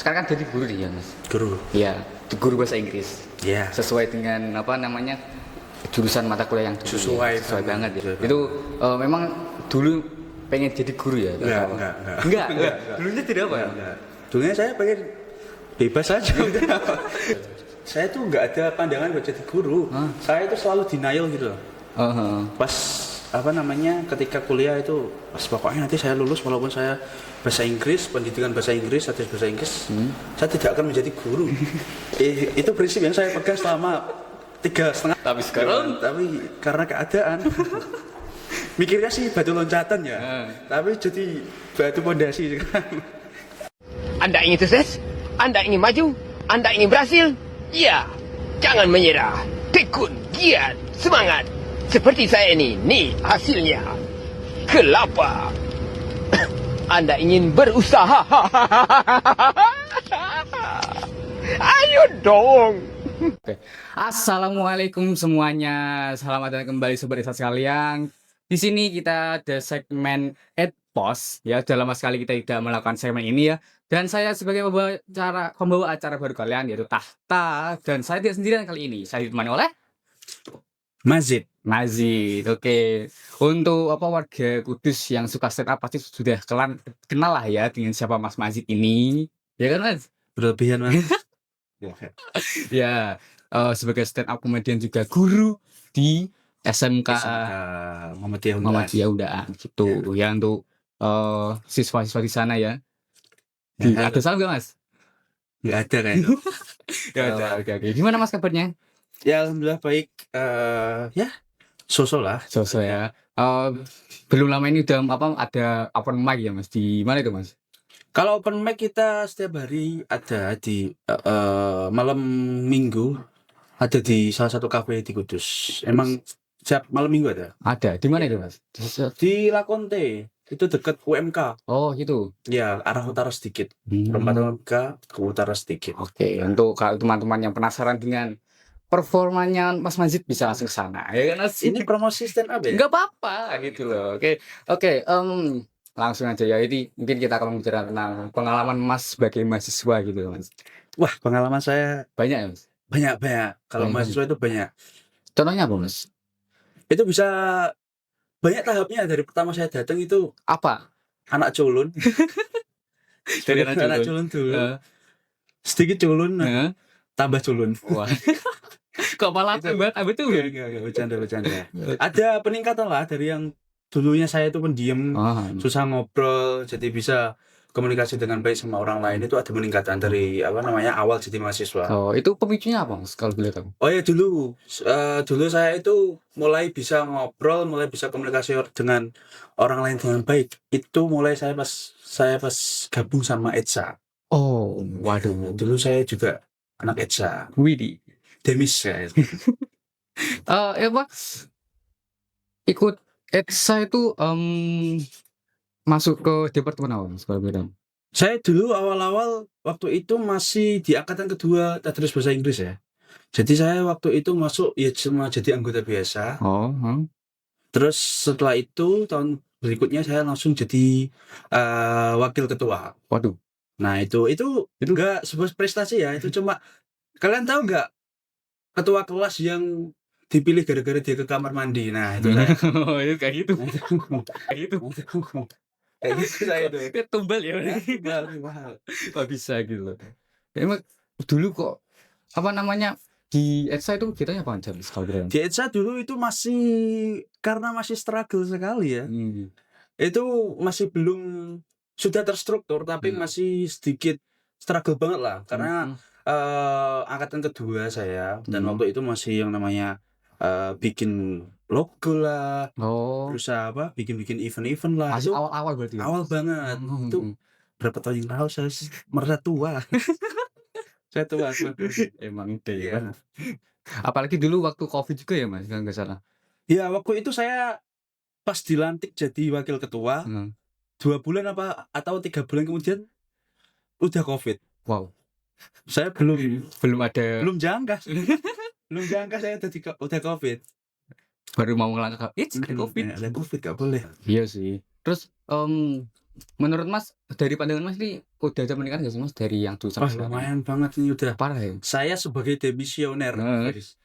sekarang kan jadi guru nih ya Mas. Guru. Iya, guru bahasa Inggris. Iya. Sesuai dengan apa namanya jurusan mata kuliah yang dulu, sesuai banget ya. Sesuai Itu memang dulu pengen jadi guru ya? Enggak. Dulunya tidak apa ya? Enggak. Dulunya saya pengen bebas aja. Saya tuh nggak ada pandangan buat jadi guru. Saya itu selalu denial gitu loh. Pas apa namanya ketika kuliah itu pas pokoknya nanti saya lulus walaupun saya bahasa Inggris, pendidikan bahasa Inggris, status bahasa Inggris, saya tidak akan menjadi guru. Itu prinsip yang saya pegang selama 3,5 Tapi sekarang tapi karena keadaan mikirnya sih batu loncatan ya, tapi jadi batu pondasi sekarang. Anda ingin sukses? Anda ingin maju? Anda ingin berhasil? Ya, jangan menyerah. Tekun, giat, semangat. Seperti saya ini, nih hasilnya. Kelapa. Anda ingin berusaha? Ayo dong. Oke. Assalamualaikum semuanya. Selamat datang kembali sobat Isa sekalian. Di sini kita ada segmen Edpos ya. Sudah lama sekali kita tidak melakukan segmen ini ya. Dan saya sebagai pembawa acara baru kalian yaitu Tahta, dan saya tidak sendirian kali ini. Saya ditemani oleh Mazid. Oke. Untuk warga Kudus yang suka stand up pasti sudah kenal lah ya dengan siapa Mas Mazid ini. Ya kan Mas? Berlebihan Mas. Ya, sebagai stand up komedian juga guru di SMK Muhammadiyah Undaan gitu ya, untuk siswa-siswa di sana ya. Ada salam gak Mas? Nggak ada kayaknya. Ya ada. Oke. Gimana Mas kabarnya? Ya alhamdulillah baik. Ya sosok lah. Sosok ya. Belum lama ini udah ada open mic ya Mas, di mana itu Mas? Kalau open mic kita setiap hari ada di malam minggu, ada di salah satu kafe di Kudus. Emang setiap malam minggu ada. Ada. Di mana itu Mas? Di Lakonte, itu dekat UMK. Oh gitu. Ya arah utara sedikit. Perempatan UMK ke utara sedikit. Oke. Untuk kalau teman-teman yang penasaran dengan performanya Mas Mazid bisa langsung ke sana ya kan Mas? Ini promosi stand up ya? Nggak apa-apa gitu loh. Oke. Langsung aja ya. Ini mungkin kita akan bicara tentang pengalaman Mas sebagai mahasiswa gitu Mas. Wah pengalaman saya Banyak ya Mas? banyak. Kalau mahasiswa itu banyak. Contohnya apa Mas? Itu bisa banyak tahapnya. Dari pertama saya datang itu Apa? anak culun. Dari anak culun dulu. Sedikit culun, tambah culun. Wah. Kok malah tambah itu? Enggak, bercanda. Ada peningkatan lah dari yang dulunya saya itu pendiam, susah ngobrol, jadi bisa komunikasi dengan baik sama orang lain. Itu ada peningkatan dari awal jadi mahasiswa. Oh, itu pemicunya apa Mas kalau boleh tahu? Oh ya dulu saya itu mulai bisa ngobrol, mulai bisa komunikasi dengan orang lain dengan baik. Itu mulai saya pas gabung sama ETSA. Oh, waduh. Dulu saya juga anak ETSA. Widih. Demis saya. Ikut ETSA itu masuk ke departemen apa Mas kalau boleh tahu? Saya dulu awal-awal waktu itu masih di angkatan kedua Tadris Bahasa Inggris ya. Jadi saya waktu itu masuk ya cuma jadi anggota biasa. Terus setelah itu tahun berikutnya saya langsung jadi wakil ketua. Waduh. Nah itu enggak sebuah prestasi ya. Itu cuma kalian tahu nggak ketua kelas yang dipilih gara-gara dia ke kamar mandi. Nah itu saya. Itu kayak gitu. Kayak gitu saya tuh. Dia tumbal ya. Mahal. Kok bisa gitu loh. Emang dulu kok di ETSA itu kitanya apa aja kalau boleh tahu? Di ETSA dulu itu karena masih struggle sekali ya. Itu masih belum sudah terstruktur tapi masih sedikit struggle banget lah karena angkatan kedua saya dan waktu itu masih yang namanya bikin logo lah, berusaha bikin event lah. Masih itu awal-awal berarti ya? awal banget. Itu berapa tahun yang lalu saya merasa tua. Saya tua. Emang itu ya. Apalagi dulu waktu COVID juga ya Mas, kalau nggak salah. Ya waktu itu saya pas dilantik jadi wakil ketua, 2 bulan atau 3 bulan kemudian udah COVID. Wow. Saya belum jangka. Belum jangka saya udah COVID. Baru mau ngelangkah, ada COVID. Ada COVID gak boleh. Iya sih. Terus menurut Mas, dari pandangan Mas nih, udah ada peningkatan nggak sih Mas, dari yang dulu Wah, sampai sekarang? lumayan banget ini udah. Parah ya? Saya sebagai demisioner, Heeh. guys,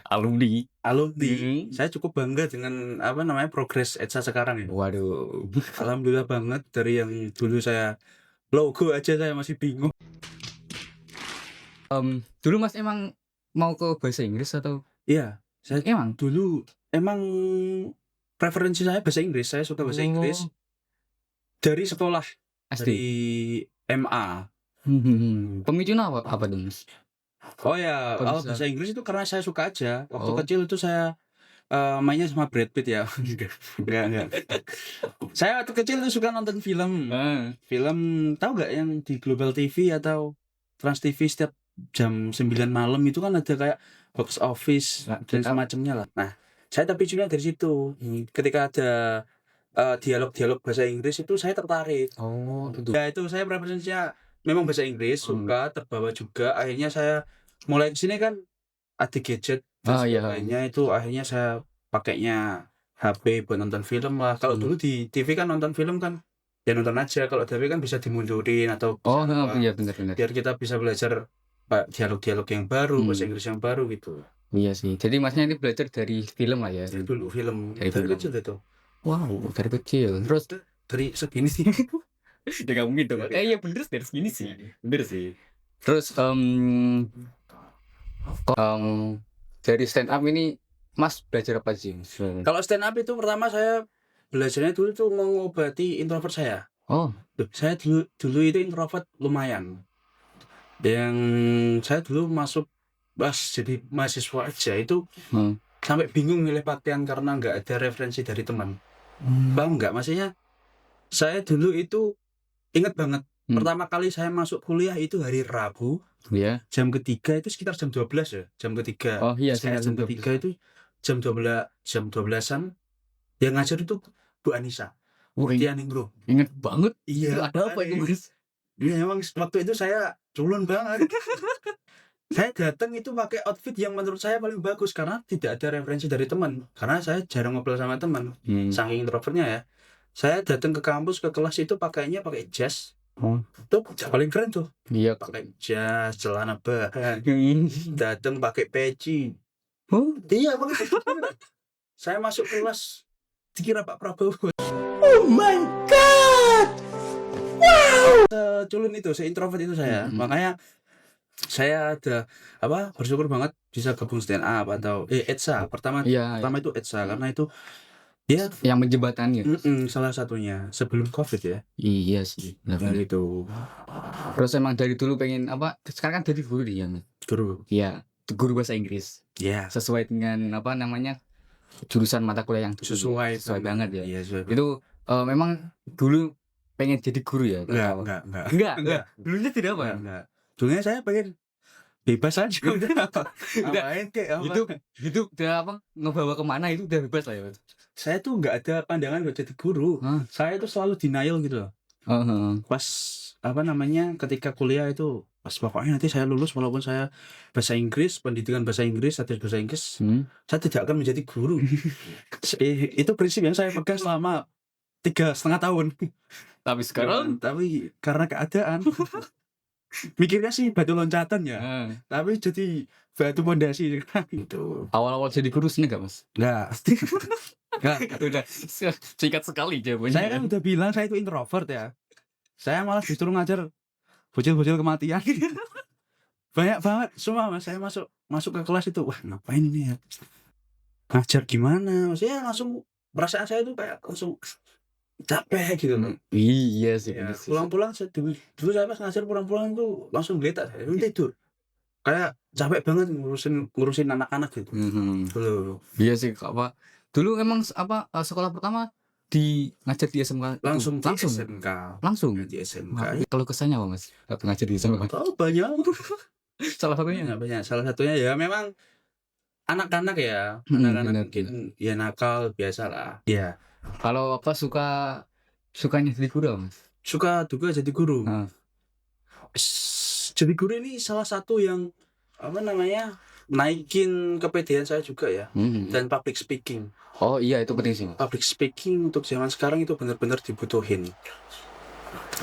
Alumni. alumni, Mhm. saya cukup bangga dengan apa namanya progres ETSA sekarang ya. Waduh. Alhamdulillah banget dari yang dulu saya logo aja saya masih bingung. Dulu Mas emang mau ke bahasa Inggris atau Iya, saya emang? dulu emang preferensi saya bahasa Inggris. Saya suka bahasa Inggris Oh, dari sekolah, SD? dari MA. Pemicunya apa tuh Mas? Oh ya, Kok bisa? bahasa Inggris itu karena saya suka aja. Waktu Oh. kecil itu saya mainnya sama Brad Pitt ya. Enggak. Saya waktu kecil itu suka nonton film. Heeh. Film tahu nggak yang di Global TV atau Trans TV setiap jam 9 malam itu kan ada kayak box office Nggak dan tahu. semacamnya lah. Nah, saya terpicunya dari situ. Ketika ada dialog-dialog bahasa Inggris itu saya tertarik. Oh, gitu. Ya itu saya preferensinya memang bahasa Inggris, suka, terbawa juga. Akhirnya saya mulai ke sini kan ada gadget dan Ah, iya. sebagainya itu akhirnya saya pakainya HP buat nonton film lah. Kalau dulu di TV kan nonton film kan ya nonton aja. Kalau TV kan bisa dimundurin atau Oh, bisa apa, iya bener. biar kita bisa belajar dialog-dialog yang baru, bahasa Inggris yang baru gitu. Iya sih. Jadi Masnya ini belajar dari film lah ya? Dari dulu film Dari dari film. kecil itu. Wow, dari kecil. Terus Dari segini sih. ya nggak mungkin dong. Iya bener dari segini sih. Bener sih. Terus dari stand up ini Mas belajar apa sih? Kalau stand up itu pertama saya belajarnya dulu tuh mengobati introvert saya. Oh, Saya dulu itu introvert lumayan. Yang saya dulu masuk pas jadi mahasiswa aja itu sampai bingung milih pakaian karena nggak ada referensi dari teman. Paham nggak? Maksudnya saya dulu itu ingat banget pertama kali saya masuk kuliah itu hari Rabu iya. jam ketiga itu sekitar jam 12 ya. Jam ketiga. Oh iya, Saya sekitar jam jam ketiga itu jam 12-an yang ngajar itu Bu Anissa. Oh, Tianingro. inget banget. Iya. Ada apa itu Mas? Iya emang waktu itu saya culun banget. Saya datang itu pakai outfit yang menurut saya paling bagus karena tidak ada referensi dari teman. Karena saya jarang ngobrol sama teman. Saking introvertnya ya. Saya datang ke kampus ke kelas itu pakainya pakai jas. Oh. Itu paling keren tuh. Iya. Pakai jas, celana bahan. Datang pakai peci. Oh, Iya pakai peci. Saya masuk kelas dikira Pak Prabowo. Oh my God! Culun itu, se-introvert itu saya. Makanya saya ada bersyukur banget bisa gabung stand up atau ETSA. Pertama itu ETSA karena itu ya yang menjembatani. salah satunya sebelum Covid ya. Iya sih. Nah gitu. Terus emang dari dulu pengen apa? Sekarang kan jadi guru nih ya. Guru. Iya, guru bahasa Inggris. Ya. Sesuai dengan apa namanya? Jurusan mata kuliah yang Sesuai banget ya. Iya, sesuai. Itu memang dulu pengen jadi guru ya? Enggak. Dulunya tidak apa? Enggak. Dulunya saya pengen bebas aja udah. Ngapain kayak apa? Itu udah apa? Ngebawa kemana itu udah bebas lah ya. Saya tuh nggak ada pandangan buat jadi guru. Saya tuh selalu denial gitu loh. Pas ketika kuliah itu pas pokoknya nanti saya lulus walaupun saya bahasa Inggris, pendidikan bahasa Inggris, status bahasa Inggris, saya tidak akan menjadi guru. Itu prinsip yang saya pegang selama 3,5 tahun. Tapi sekarang tapi karena keadaan mikirnya sih batu loncatan ya. Tapi jadi batu pondasi gitu. Awal-awal jadi guru sini enggak, Mas? Enggak. Udah singkat sekali jawabannya. Saya kan udah bilang saya itu introvert ya. Saya malah justru ngajar bocil-bocil kematian. Banyak banget semua Mas. Saya masuk ke kelas itu, wah ngapain ini ya? Ngajar gimana? Maksudnya langsung perasaan saya itu kayak langsung capek gitu loh. Iya sih. Ya, pulang-pulang dulu saya pas ngajar pulang-pulang tuh langsung geletak saya tidur. Kayak capek banget ngurusin anak-anak gitu. Dulu. Iya sih apa? Dulu emang sekolah pertama ngajar di SMK langsung di SMK. Kalau kesannya apa Mas? Waktu ngajar di SMK? Oh, banyak. Salah satunya banyak. Salah satunya ya memang anak-anak ya. Anak-anak mungkin ya nakal biasalah. Iya. Kalau sukanya jadi guru Mas? Suka juga jadi guru. Jadi guru ini salah satu yang naikin kepedean saya juga ya. Dan public speaking. Oh iya itu penting sih. Public speaking untuk zaman sekarang itu benar-benar dibutuhin.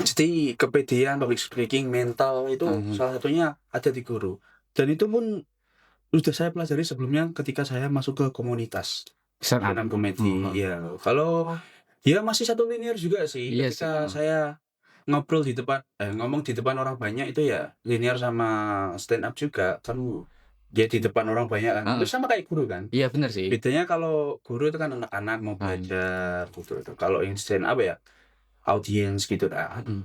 Jadi kepedean, public speaking, mental itu salah satunya ada di guru. Dan itu pun sudah saya pelajari sebelumnya ketika saya masuk ke komunitas Stand up. stand up comedy. Ya, kalau dia masih satu linear juga sih. Iya Ketika sih. saya ngobrol di depan, ngomong di depan orang banyak itu ya linear sama stand up juga. Kan dia di depan orang banyak kan. Itu sama kayak guru kan. Iya bener sih. Bedanya kalau guru itu kan anak-anak mau belajar gitu. Kalau yang stand up ya audiens gitu kan.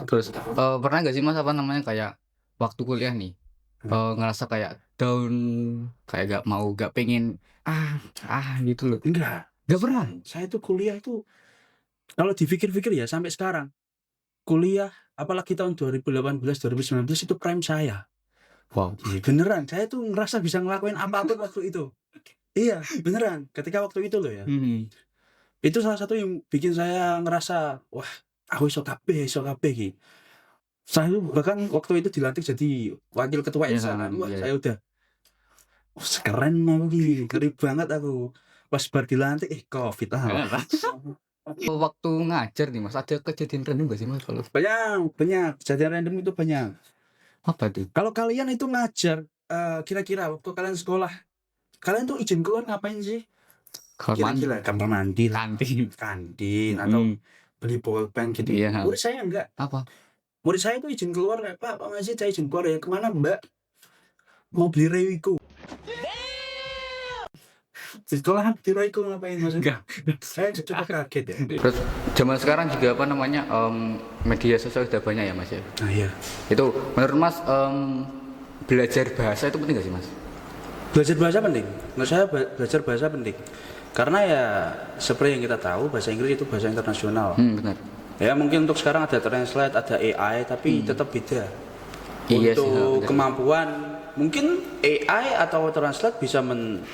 Terus pernah nggak sih Mas apa namanya kayak waktu kuliah nih ngerasa kayak down, kayak gak pengen gitu loh. Enggak pernah. Saya tuh kuliah itu kalau dipikir-pikir ya sampai sekarang kuliah apalagi tahun 2018 2019 itu prime saya. Wow. Beneran saya tuh ngerasa bisa ngelakuin apapun waktu itu. Iya beneran ketika waktu itu loh ya. Itu salah satu yang bikin saya ngerasa wah aku iso kabeh iki. Saya bahkan waktu itu dilantik jadi wakil ketua Iya, ESA kan. Wah iya. saya udah keren aku gini, ngeri banget aku. Pas bar dilantik Covid Waktu ngajar nih Mas, ada kejadian random gak sih Mas kalau? Banyak kejadian random itu banyak. Apa tuh? Kalau kalian itu ngajar kira-kira waktu kalian sekolah kalian tuh izin keluar ngapain sih? Kira-kira kamar mandi lah, kantin atau beli pulpen gitu. Iya. Murid saya enggak. Apa? Murid saya itu izin keluar kayak Pak Masih saya izin keluar ya kemana Mbak? Mau beli Rewiku. Di sekolah beli Rewiku ngapain maksudnya? Saya cukup kaget ya. Terus zaman sekarang juga apa namanya media sosial sudah banyak ya Mas ya. Nah iya. Itu menurut Mas belajar bahasa itu penting gak sih Mas? Belajar bahasa penting. Menurut saya belajar bahasa penting. Karena ya seperti yang kita tahu bahasa Inggris itu bahasa internasional. Benar. Ya mungkin untuk sekarang ada translate, ada AI, tapi tetap beda. Iya sih, Untuk benar. kemampuan mungkin AI atau translate bisa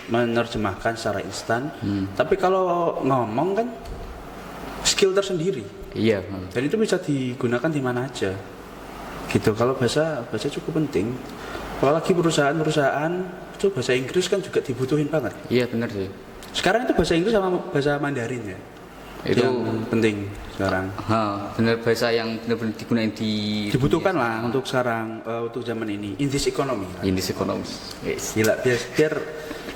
menerjemahkan secara instan. Tapi kalau ngomong kan skill tersendiri. Iya. Dan itu bisa digunakan di mana aja. Gitu. Kalau bahasa cukup penting. Apalagi perusahaan itu bahasa Inggris kan juga dibutuhin banget. Iya benar sih. Sekarang itu bahasa Inggris sama bahasa Mandarin ya. Itu yang penting sekarang. Benar bahasa yang benar-benar digunakan Dibutuhkan lah untuk sekarang untuk zaman ini. In this economy. in this economy. Yes. Gila biar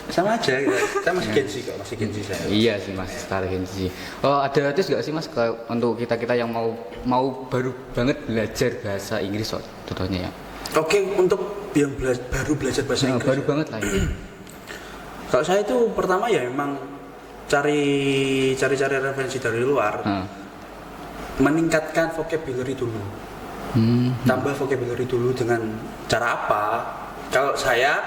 sama aja kita masih Gen Z kok, masih Gen Z saya. Iya sih Mas, sekali sih. Ada tips gak sih Mas untuk kita yang mau baru banget belajar bahasa Inggris contohnya ya? Oke, untuk yang baru belajar bahasa Inggris. Baru banget lah ya. Kalau saya itu pertama ya memang cari referensi dari luar. Meningkatkan vocabulary dulu. Tambah vocabulary dulu dengan cara apa? Kalau saya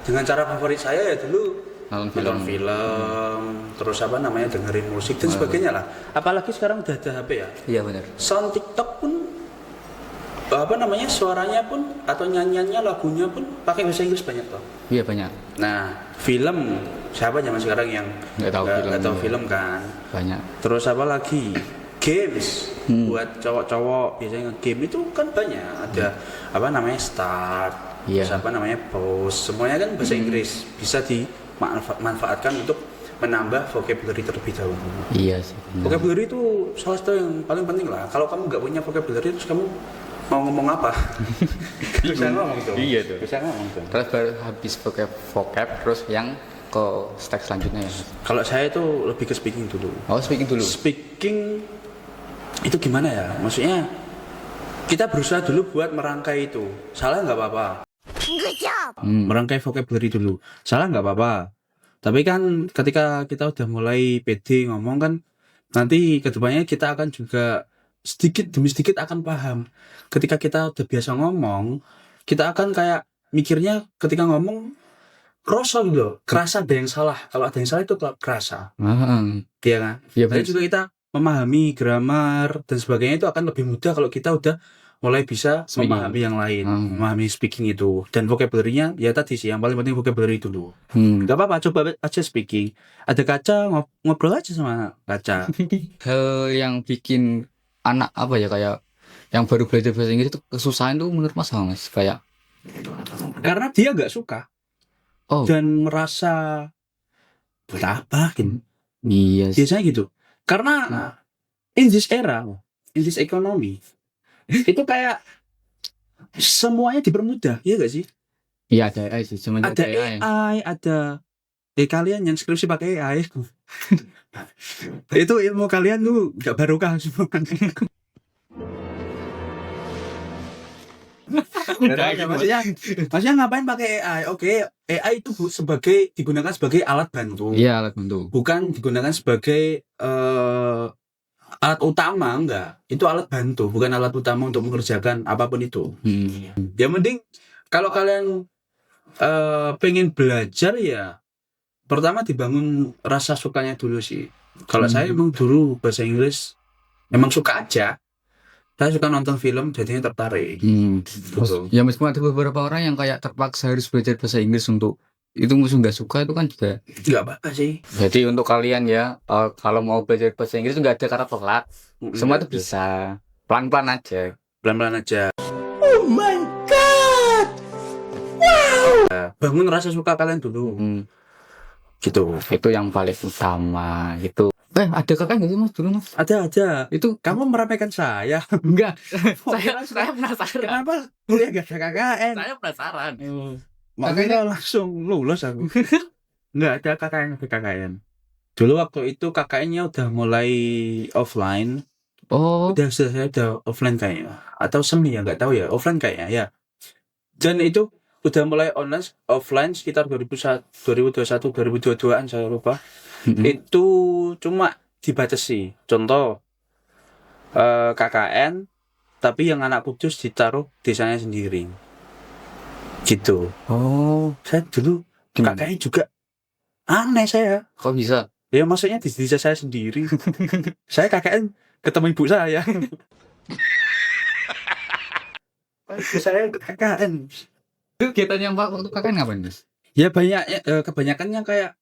dengan cara favorit saya ya dulu nonton film, terus apa namanya dengerin musik dan sebagainya lah. Apalagi sekarang udah ada HP ya. Iya benar. Sound TikTok pun apa namanya suaranya pun atau nyanyiannya lagunya pun pakai bahasa Inggris banyak toh. Iya banyak. Nah film siapa zaman sekarang yang nggak tahu film kan banyak. Terus apa lagi games buat cowok-cowok biasanya game itu kan banyak ada apa namanya start terus apa namanya pause semuanya kan bahasa Inggris bisa dimanfaatkan untuk menambah vocabulary terlebih dahulu. Iya sih. Vocabulary itu salah satu yang paling penting lah. Kalau kamu nggak punya vocabulary terus kamu mau ngomong apa? Bisa ngomong tuh. Iya tuh. Bisa ngomong tuh. Terus baru habis vocab terus yang ke step selanjutnya ya. Kalau saya itu lebih ke speaking dulu. Speaking dulu. Speaking itu gimana ya? Maksudnya kita berusaha dulu buat merangkai itu. Salah nggak apa-apa. Good job. Merangkai vocabulary dulu. Salah nggak apa-apa. Tapi kan ketika kita udah mulai pede ngomong kan nanti kedepannya kita akan juga sedikit demi sedikit akan paham. Ketika kita udah biasa ngomong, kita akan kayak mikirnya ketika ngomong kerasa ada yang salah. Kalau ada yang salah itu kerasa. Iya kan? Iya Dan juga kita memahami grammar dan sebagainya itu akan lebih mudah kalau kita udah mulai bisa memahami yang lain, memahami speaking itu. Dan vocabulary-nya ya tadi sih yang paling penting vocabulary dulu. Gak apa-apa, coba aja speaking. Ada kaca, ngobrol aja sama kaca. Hal yang bikin anak apa ya kayak yang baru belajar bahasa Inggris itu kesusahan tuh menurut Mas kayak karena dia nggak suka dan merasa buat apa gitu. Iya sih. Biasanya gitu. Karena in this era in this economy itu kayak semuanya dipermudah, iya gak sih? Iya ada AI sih, semenjak Ada AI. AI, ada kalian yang skripsi pakai AI itu ilmu kalian tuh gak barokah semua. Maksudnya ngapain pakai AI? Oke, AI itu digunakan sebagai alat bantu. Iya, alat bantu. Bukan digunakan sebagai alat utama, enggak. Itu alat bantu, bukan alat utama untuk mengerjakan apapun itu. Yang penting kalau kalian pengen belajar ya pertama dibangun rasa sukanya dulu sih. Kalau saya emang dulu bahasa Inggris emang suka aja. Saya suka nonton film, jadinya tertarik. Betul. Ya meskipun ada beberapa orang yang kayak terpaksa harus belajar bahasa Inggris untuk itu musuh nggak suka itu kan juga nggak apa-apa sih. Jadi untuk kalian ya kalau mau belajar bahasa Inggris nggak ada kata telat, semua itu bisa pelan-pelan aja. Oh my god, wow. Bangun rasa suka kalian dulu. Gitu. Itu yang paling utama gitu. Ada kakak nggak sih mas dulu mas? Ada. Itu Kamu meremehkan saya? enggak. saya penasaran. Kenapa kuliah gak ada KKN? Saya penasaran. Makanya langsung lulus aku. Nggak ada KKN. Dulu waktu itu KKN-nya udah mulai offline. Oh. Saya udah offline kayaknya. Atau semi ya, nggak tahu ya. Offline kayaknya ya. Dan itu udah mulai offline sekitar 2021, 2022-an saya lupa. Itu cuma dibatasi. Contoh KKN, tapi yang anak kudus ditaruh desanya sendiri. Gitu. Oh, saya dulu KKN juga aneh saya. Kok bisa? Ya maksudnya di desa saya sendiri. Saya KKN ketemu ibu saya. Saya KKN. Kegiatan yang Pak waktu KKN ngapain mas? Ya banyak, kebanyakannya kayak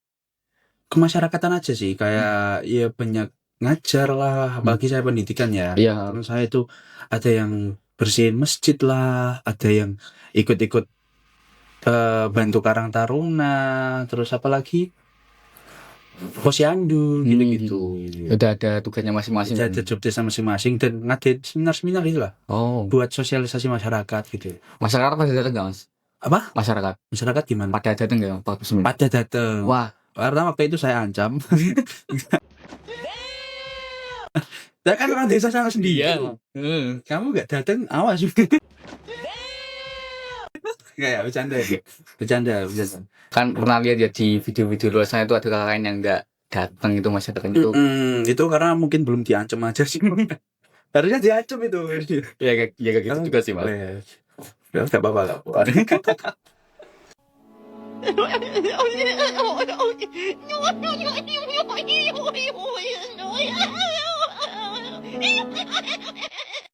kemasyarakatan aja sih, kayak ya banyak ngajar lah, apalagi saya pendidikan ya. Iya. Saya itu ada yang bersihin masjid lah, ada yang ikut-ikut bantu Karang Taruna, terus apalagi posyandu gitu-gitu. Udah ada tugasnya masing-masing. Ada job desk masing-masing dan ngadain seminar-seminar itulah. Oh. Buat sosialisasi masyarakat gitu. Masyarakat pada datang nggak mas? Apa? Masyarakat Gimana? pada datang nggak? Pada datang. Wah. Karena waktu itu saya ancam. Saya kan orang desa sana sendiri. Iya. Kamu nggak datang, awas. Kayak bercanda. Kan pernah lihat ya di video-video luar sana itu ada KKN yang nggak datang itu masyarakat itu. Itu karena mungkin belum diancam aja sih. Harusnya diancam itu. Ya kayak gitu juga sih mas. Ya nggak apa-apa.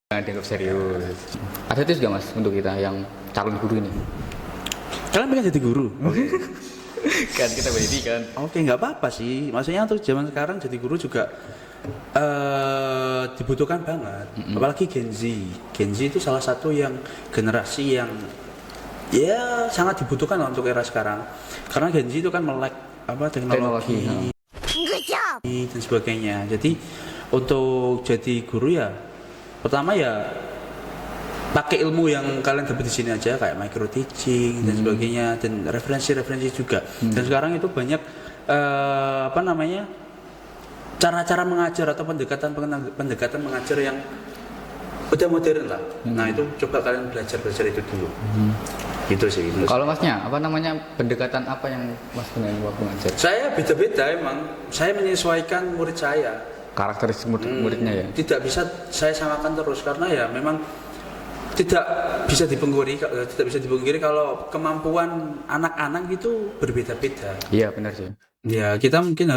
Dianggap serius. Ada tips gak mas untuk kita yang calon guru ini? Kalian pengen jadi guru? Kan kita pendidikan. Oke, nggak apa-apa sih. Maksudnya untuk zaman sekarang jadi guru juga dibutuhkan banget. Apalagi Gen Z. Gen Z itu salah satu yang generasi yang ya sangat dibutuhkan untuk era sekarang. Karena Gen Z itu kan melek teknologi dan sebagainya. Jadi untuk jadi guru ya pertama ya pakai ilmu yang kalian dapat di sini aja kayak micro teaching dan sebagainya dan referensi juga. Dan sekarang itu banyak cara-cara mengajar atau pendekatan mengajar yang udah modern lah. Nah itu coba kalian belajar itu dulu. Gitu sih. Kalau masnya pendekatan apa yang mas gunain waktu ngajar? Saya beda-beda emang. Saya menyesuaikan murid saya. Karakteristik muridnya ya. Tidak bisa saya samakan terus karena ya memang tidak bisa dipungkiri kalau kemampuan anak-anak itu berbeda-beda. Iya benar sih. Ya kita mungkin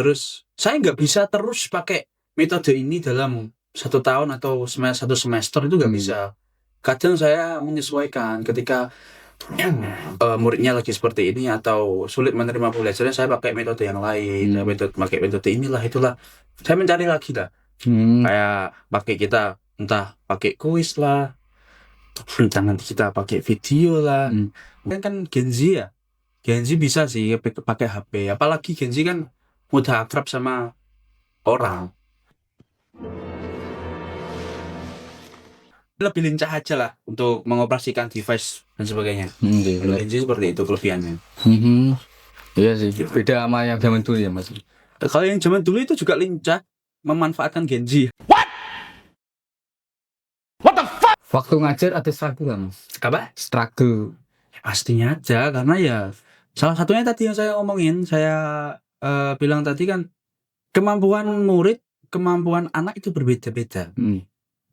saya nggak bisa terus pakai metode ini dalam 1 tahun atau satu semester itu nggak bisa. Kadang saya menyesuaikan ketika muridnya lagi seperti ini atau sulit menerima pelajarannya, saya pakai metode yang lain, pakai metode inilah itulah. Saya mencari lagi lah. Kayak entah pakai kuis lah, nanti kita pakai video lah. Kan Gen Z ya. Gen Z bisa sih pakai HP. Apalagi Gen Z kan mudah akrab sama orang. lebih lincah aja lah untuk mengoperasikan device dan sebagainya. Iya, Kalau benar. Gen Z seperti itu kelebihannya. Iya sih, beda sama yang zaman dulu ya Mas. Kalau yang zaman dulu itu juga lincah memanfaatkan Gen Z. Waktu ngajar ada struggle nggak, Mas? Apa? Struggle. Pastinya aja, karena ya salah satunya tadi yang saya omongin, saya bilang tadi kan kemampuan murid, kemampuan anak itu berbeda-beda.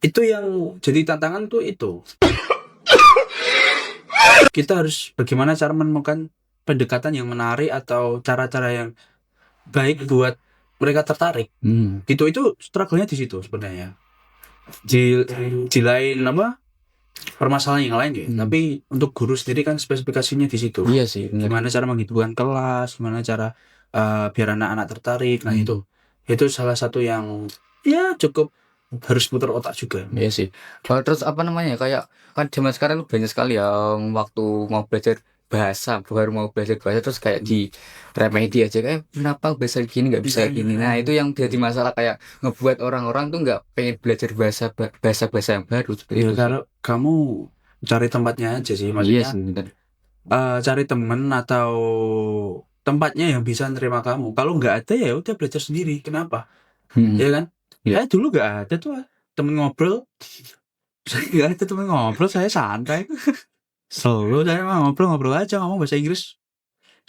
Itu yang jadi tantangan tuh itu. Kita harus bagaimana cara menemukan pendekatan yang menarik atau cara-cara yang baik buat mereka tertarik. Gitu, itu struggle-nya di situ sebenarnya. Di lain apa? Permasalahan yang lain ya. Tapi untuk guru sendiri kan spesifikasinya di situ. Iya sih, benar. Gimana cara menghidupkan kelas, gimana cara biar anak-anak tertarik. Nah, itu salah satu yang ya cukup harus putar otak juga. Iya sih. Terus apa namanya, kayak kan zaman sekarang banyak sekali yang waktu mau belajar bahasa, baru mau belajar bahasa terus kayak di remedi aja, kayak kenapa bahasa gini nggak bisa gini. Nah itu yang jadi masalah, kayak ngebuat orang-orang tuh nggak pengen belajar bahasa yang baru seperti Ya, itu. kalau kamu cari tempatnya aja sih, Iya maksudnya sih, benar. cari temen atau tempatnya yang bisa nerima kamu. Kalau nggak ada ya udah belajar sendiri. Kenapa? Ya kan? Iya. Saya dulu nggak ada tuh temen ngobrol. Saya nggak ada temen ngobrol, saya santai. Selalu saya mah ngobrol aja, ngomong bahasa Inggris.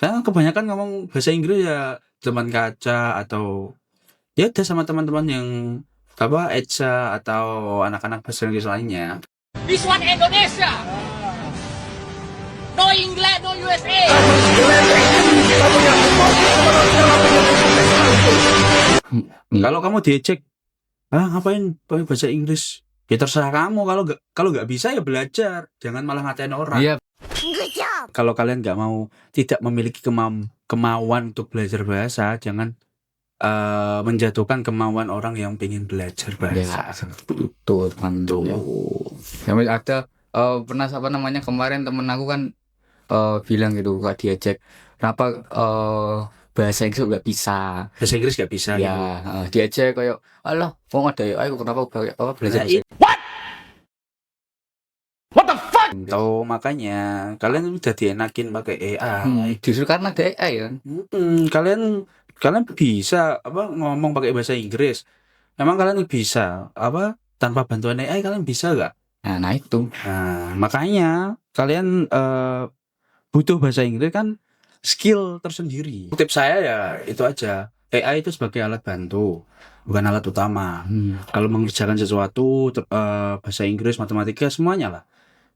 Saya kebanyakan ngomong bahasa Inggris ya teman kaca atau ya udah sama teman-teman yang apa Eca atau anak-anak bahasa Inggris lainnya. This one Indonesia. No England, no USA. Kalau kamu diejek, ngapain pakai bahasa Inggris? Ya terserah kamu. Kalau nggak bisa ya belajar, jangan malah ngatain orang. Iya. Kalau kalian nggak mau, tidak memiliki kemauan untuk belajar bahasa, jangan menjatuhkan kemauan orang yang pengen belajar bahasa. Ya, seperti itu teman-teman. Ya. Sampai ada pernah apa namanya, kemarin temen aku kan bilang gitu, kak diajak kenapa bahasa Inggris nggak bisa. Bahasa Inggris nggak bisa Ya, gitu. diajak kayak alah kok ada ya, ayo kenapa belajar Nah, bahasa Tuh, makanya kalian udah dienakin pakai AI. Justru karena ada AI kan. Kalian bisa ngomong pakai bahasa Inggris. Emang kalian bisa tanpa bantuan AI kalian bisa nggak? Nah itu. Nah, makanya kalian butuh bahasa Inggris kan skill tersendiri. Tips saya ya itu aja. AI itu sebagai alat bantu, bukan alat utama. Kalau mengerjakan sesuatu bahasa Inggris, matematika semuanya lah.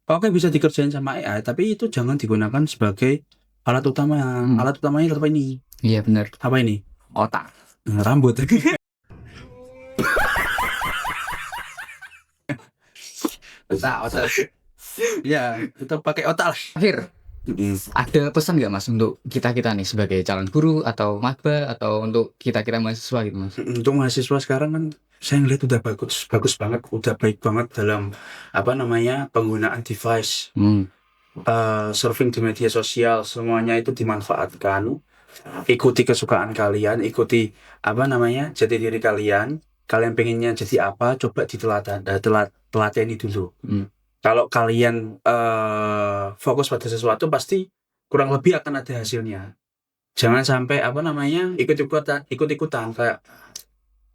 Oke, bisa dikerjain sama AI, tapi itu jangan digunakan sebagai alat utama. Alat utamanya tetap ini. Iya benar. Apa ini? Otak. Rambut. otak. Ya, kita pakai otak lah. Akhir, ada pesan nggak Mas untuk kita nih sebagai calon guru atau maba atau untuk kita mahasiswa gitu Mas? Untuk mahasiswa sekarang kan saya ngeliat udah bagus banget, udah baik banget dalam penggunaan device, surfing di media sosial, semuanya itu dimanfaatkan. Ikuti kesukaan kalian, ikuti jati diri kalian. Kalian pengennya jadi apa? Coba telateni dulu. Kalau kalian fokus pada sesuatu, pasti kurang lebih akan ada hasilnya. Jangan sampai ikut-ikutan kayak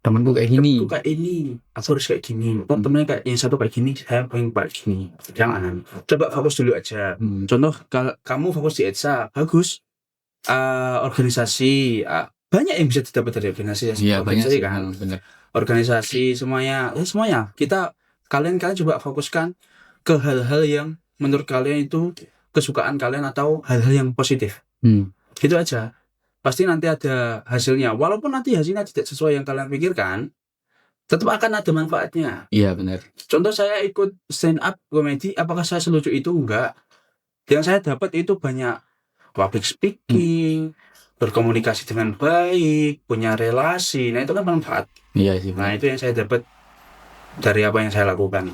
temenku kayak gini. Aku harus kayak gini. Temennya kayak yang satu kayak gini, saya pengen kayak gini. Jangan. Coba fokus dulu aja. Contoh, kalau kamu fokus di ETSA, bagus. Organisasi, banyak yang bisa didapat dari organisasi. Iya banyak sih kan. Bener. Organisasi semuanya. Kalian coba fokuskan ke hal-hal yang menurut kalian itu kesukaan kalian atau hal-hal yang positif. Gitu aja. Pasti nanti ada hasilnya. Walaupun nanti hasilnya tidak sesuai yang kalian pikirkan, tetap akan ada manfaatnya. Iya benar. Contoh, saya ikut stand up komedi, apakah saya selucu itu? Enggak. Yang saya dapat itu banyak public speaking, berkomunikasi dengan baik, punya relasi. Nah itu kan manfaat. Iya sih. Nah itu yang saya dapat dari apa yang saya lakukan.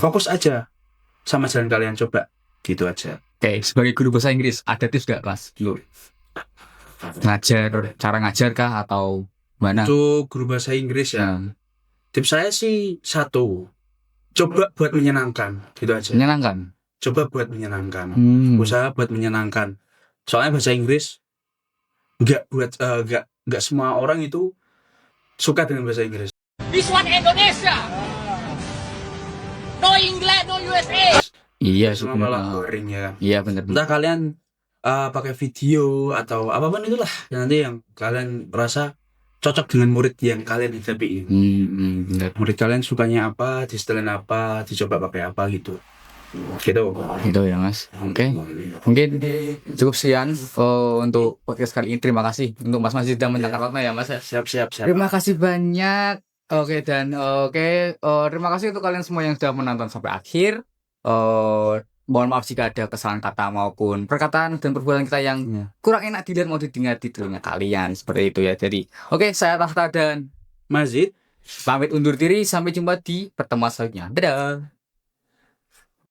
Fokus aja sama jalan kalian, coba gitu aja. Oke, sebagai guru bahasa Inggris ada tips nggak Mas? Cara ngajar kah atau mana? Untuk guru bahasa Inggris ya, tips saya sih satu, coba buat menyenangkan gitu aja. Menyenangkan. Coba buat menyenangkan. Hmm. Usaha buat menyenangkan. Soalnya bahasa Inggris nggak semua orang itu suka dengan bahasa Inggris. This one Indonesia. No England, no USA. Iya sih Semua malah benar. boring ya kan. Iya benar. Entah kalian pakai video atau apapun itulah yang nanti yang kalian rasa cocok dengan murid yang kalian hadapi. Benar. Murid kalian sukanya apa, di setelin apa, dicoba pakai apa gitu. Gitu. Itu ya Mas. Oke. Mungkin cukup sekian untuk podcast kali ini. Terima kasih untuk Mas Majid sudah menyempatkan waktu ya Mas. Siap. Terima kasih banyak. Oke terima kasih untuk kalian semua yang sudah menonton sampai akhir. Mohon maaf jika ada kesalahan kata maupun perkataan dan perbuatan kita yang kurang enak dilihat mau didengar di telinga kalian seperti itu ya. Jadi saya Tahta dan Mazid. pamit undur diri. Sampai jumpa di pertemuan selanjutnya. Dadah.